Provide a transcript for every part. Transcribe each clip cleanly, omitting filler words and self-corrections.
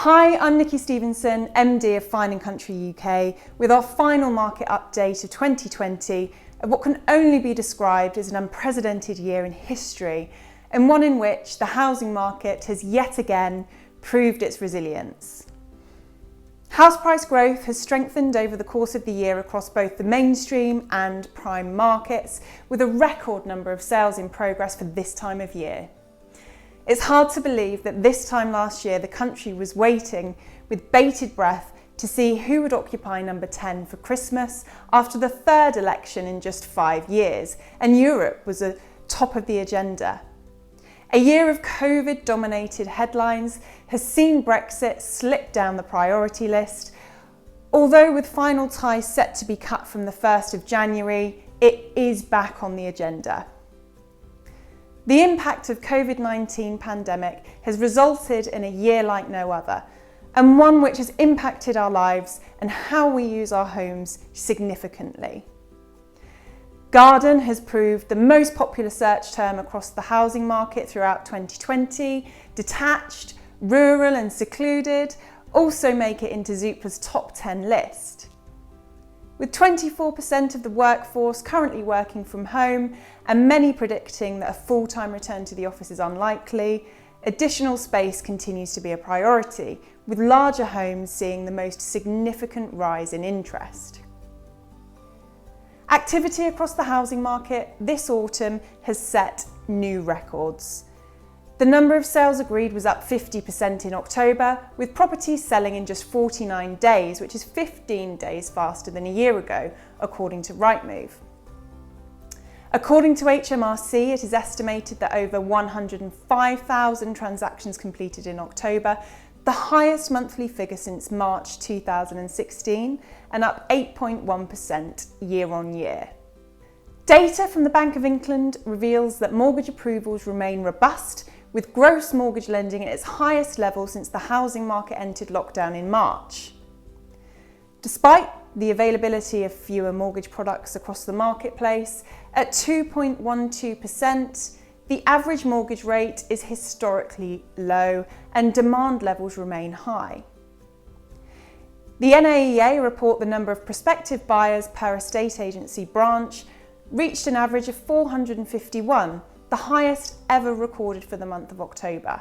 Hi, I'm Nicky Stevenson, MD of Fine & Country UK, with our final market update of 2020 of what can only be described as an unprecedented year in history, and one in which the housing market has yet again proved its resilience. House price growth has strengthened over the course of the year across both the mainstream and prime markets, with a record number of sales in progress for this time of year. It's hard to believe that this time last year the country was waiting with bated breath to see who would occupy number 10 for Christmas after the third election in just 5 years, and Europe was at top of the agenda. A year of COVID-dominated headlines has seen Brexit slip down the priority list, although with final ties set to be cut from the 1st of January, it is back on the agenda. The impact of COVID-19 pandemic has resulted in a year like no other, and one which has impacted our lives and how we use our homes significantly. Garden has proved the most popular search term across the housing market throughout 2020. Detached, rural and secluded also make it into Zoopla's top 10 list. With 24% of the workforce currently working from home and many predicting that a full-time return to the office is unlikely, additional space continues to be a priority, with larger homes seeing the most significant rise in interest. Activity across the housing market this autumn has set new records. The number of sales agreed was up 50% in October, with properties selling in just 49 days, which is 15 days faster than a year ago, according to Rightmove. According to HMRC, it is estimated that over 105,000 transactions completed in October, the highest monthly figure since March 2016, and up 8.1% year on year. Data from the Bank of England reveals that mortgage approvals remain robust, with gross mortgage lending at its highest level since the housing market entered lockdown in March. Despite the availability of fewer mortgage products across the marketplace, at 2.12%, the average mortgage rate is historically low and demand levels remain high. The NAEA report the number of prospective buyers per estate agency branch reached an average of 451, the highest ever recorded for the month of October.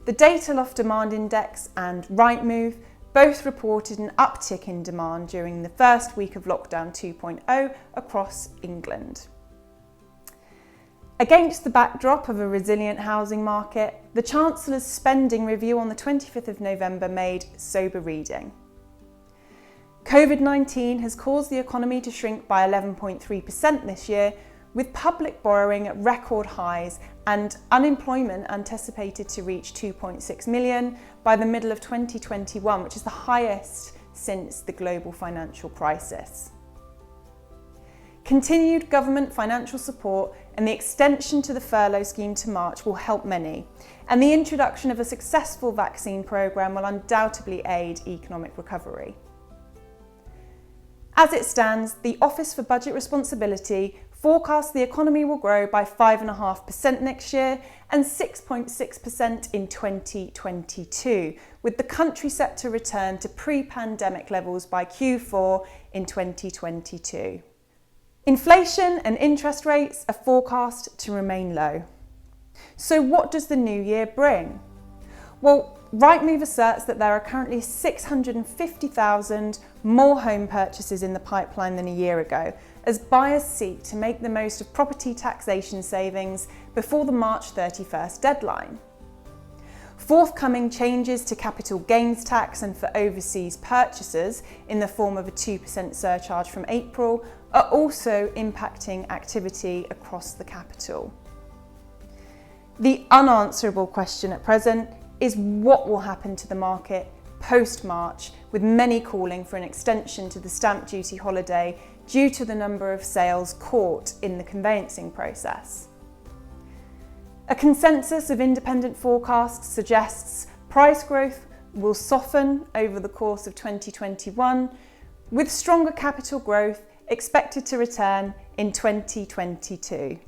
The Dataloft Demand Index and Rightmove both reported an uptick in demand during the first week of lockdown 2.0 across England. Against the backdrop of a resilient housing market, the Chancellor's spending review on the 25th of November made sober reading. COVID-19 has caused the economy to shrink by 11.3% this year, with public borrowing at record highs and unemployment anticipated to reach 2.6 million by the middle of 2021, which is the highest since the global financial crisis. Continued government financial support and the extension to the furlough scheme to March will help many, and the introduction of a successful vaccine programme will undoubtedly aid economic recovery. As it stands, the Office for Budget Responsibility forecasts the economy will grow by 5.5% next year and 6.6% in 2022, with the country set to return to pre-pandemic levels by Q4 in 2022. Inflation and interest rates are forecast to remain low. So what does the new year bring? Well, Rightmove asserts that there are currently 650,000 more home purchases in the pipeline than a year ago, as buyers seek to make the most of property taxation savings before the March 31st deadline. Forthcoming changes to capital gains tax and for overseas purchasers in the form of a 2% surcharge from April are also impacting activity across the capital. The unanswerable question at present is what will happen to the market post-March, with many calling for an extension to the stamp duty holiday due to the number of sales caught in the conveyancing process. A consensus of independent forecasts suggests price growth will soften over the course of 2021, with stronger capital growth expected to return in 2022.